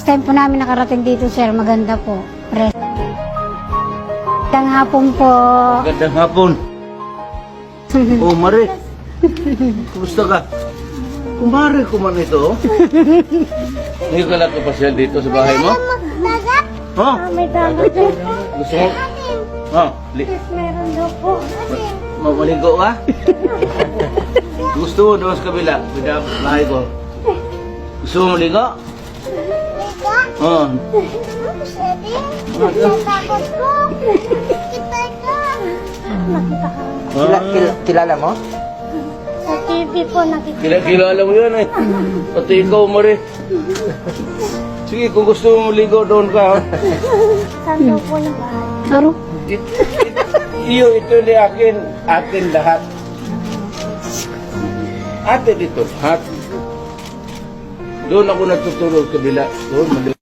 First time po namin nakarating dito, sir. Maganda po. Magandang hapon po. Magandang hapon. Oh, Mare. Kumusta ka? Kumare ko man ito. Ngayon ka lang kapasyal dito sa bahay mo? Ha? May dagat. Gusto mo? Ha? Meron daw po. Maligo ka? Gusto mo doon sa kabila? Sa bahay ko. Gusto mo maligo? Oh. Takot ko. Kita ka. Nakita ka. Kilala mo? Sa TV po nakikita. Kilala mo yan eh. Pati ikaw, Mare. Sige, kung gusto mo maligo, doon ka. Saan daw po yung bahay? Taro. Ito ni akin. Akin lahat. Atin ito. Lahat. Doon ako natutulog kabila. Doon, maligo.